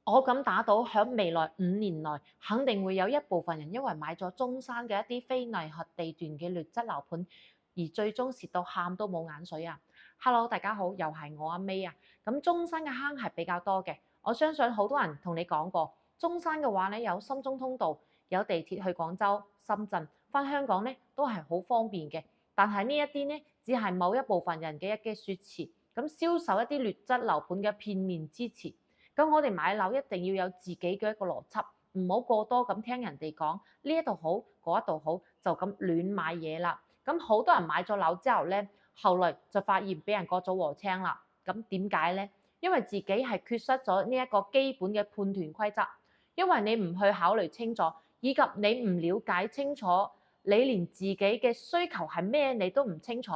我敢打賭，喺未來5年內，肯定會有一部分人因為買咗中山嘅一啲非泥核地段嘅劣質樓盤，而最終蝕到喊都冇眼水啊！Hello，大家好，又係我阿 May 啊。咁中山嘅坑係比較多嘅，我相信好多人同你講過，中山嘅話咧有深中通道，有地鐵去廣州、深圳，返香港咧都係好方便嘅。但係呢一啲咧，只係某一部分人嘅一啲説辭，咁銷售一啲劣質樓盤嘅片面之詞。咁我哋買樓一定要有自己嘅一個邏輯，唔好過多咁聽人哋講呢一度好，嗰一度好，就咁亂買嘢啦。咁好多人買咗樓之後咧，後來就發現俾人割咗禾青啦。咁點解咧？因為自己係缺失咗呢一個基本嘅判斷規則，因為你唔去考慮清楚，以及你唔了解清楚，你連自己嘅需求係咩你都唔清楚。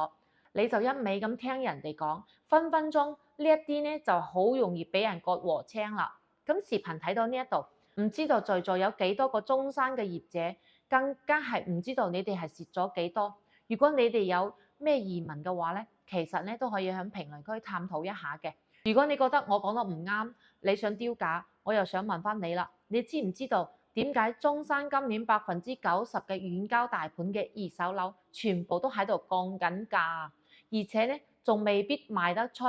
你就一味咁聽人哋講，分分鐘呢一啲咧就好容易俾人割禾青啦。咁視頻睇到呢一度，唔知道在座有幾多個中山嘅業者，更加係唔知道你哋係蝕咗幾多。如果你哋有咩疑問嘅話咧，其實咧都可以喺評論區探討一下嘅。如果你覺得我講得唔啱，你想丟架，我又想問翻你啦，你知唔知道點解中山今年90%嘅遠郊大盤嘅二手樓全部都喺度降緊價？而且咧仲未必賣得出。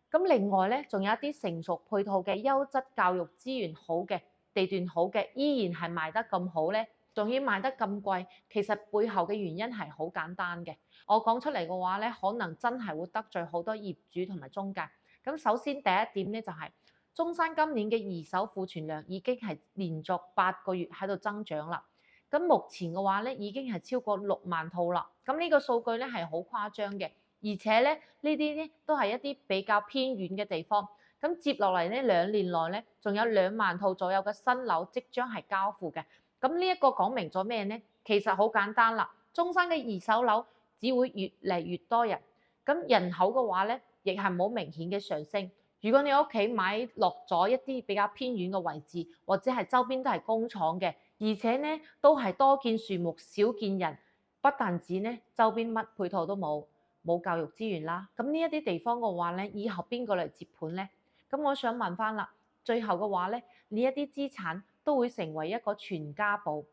咁另外咧，仲有一啲成熟配套嘅優質教育資源好嘅地段好嘅，依然係賣得咁好咧，仲要賣得咁貴。其實背後嘅原因係好簡單嘅。我講出嚟嘅話咧，可能真係會得罪好多業主同埋中介。咁首先第一點咧就係中山今年嘅二手庫存量已經係連續8個月喺度增長啦。咁目前嘅話咧已經係超過6萬套啦。咁呢個數據咧係好誇張嘅。而且咧，呢啲咧都係一啲比較偏遠嘅地方。咁接落嚟呢2年內咧，仲有2萬套左右嘅新樓即將係交付嘅。咁呢一個講明咗咩呢？其實好簡單啦，中山嘅二手樓只會越嚟越多人。咁人口嘅話咧，亦係冇明顯嘅上升。如果你屋企買落咗一啲比較偏遠嘅位置，或者係周邊都係工廠嘅，而且咧都係多見樹木少見人，不但止呢周邊乜配套都冇。冇教育資源啦，咁呢一啲地方嘅話咧，以後邊個嚟接盤咧？咁我想問翻啦，最後嘅話咧，呢一啲資產都會成為一個傳家寶，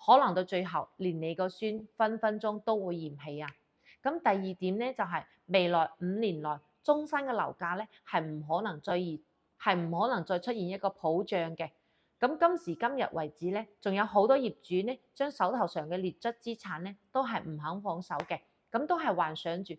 可能到最後連你個孫分分鐘都會嫌棄啊！咁第二點咧就係未來5年內，中山嘅樓價咧係唔可能再出現一個普漲嘅。咁今時今日為止咧，仲有好多業主咧將手頭上嘅劣質資產咧都係唔肯放手嘅。咁都係幻想住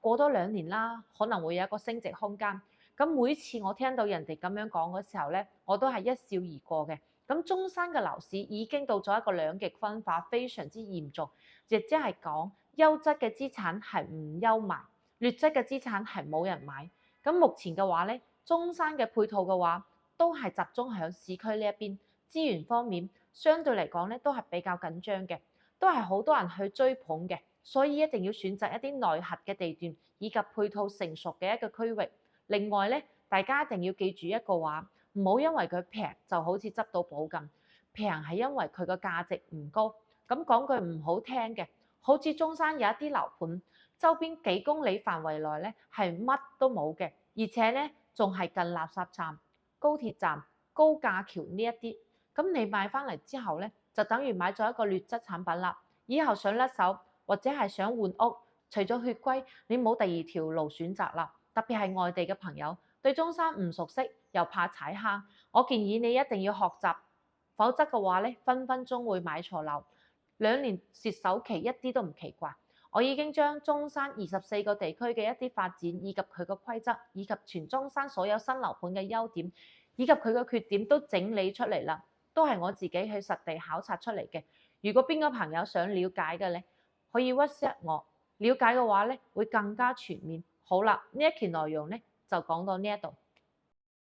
過多2年啦，可能會有一個升值空間。咁每次我聽到人哋咁樣講嘅時候咧，我都係一笑而過嘅。咁中山嘅樓市已經到咗一個兩極分化，非常之嚴重，亦即係講優質嘅資產係唔憂賣，劣質嘅資產係冇人買。咁目前嘅話咧，中山嘅配套嘅話都係集中喺市區呢一邊，資源方面相對嚟講咧都係比較緊張嘅，都係好多人去追捧嘅。所以一定要選擇一啲內核嘅地段，以及配套成熟嘅一個區域。另外咧，大家一定要記住一個話，唔好因為佢平就好似執到寶咁。平係因為佢個價值唔高。咁講句唔好聽嘅，好似中山有一啲樓盤，周邊幾公里範圍內咧係乜都冇嘅，而且咧仲係近垃圾站、高鐵站、高架橋呢一啲。咁你買翻嚟之後咧，就等於買咗一個劣質產品啦。以後想甩手，或者係想換屋，除咗血歸，你冇第二條路選擇啦。特別係外地嘅朋友，對中山唔熟悉，又怕踩坑，我建議你一定要學習，否則嘅話咧，分分鐘會買錯樓。2年蝕首期一啲都唔奇怪。我已經將中山24個地區嘅一啲發展，以及佢個規則，以及全中山所有新樓盤嘅優點，以及佢嘅缺點都整理出嚟啦，都係我自己去實地考察出嚟嘅。如果邊個朋友想了解嘅咧，可以 WhatsApp 我，了解嘅話咧會更加全面。好啦，呢一期內容咧就講到呢一度。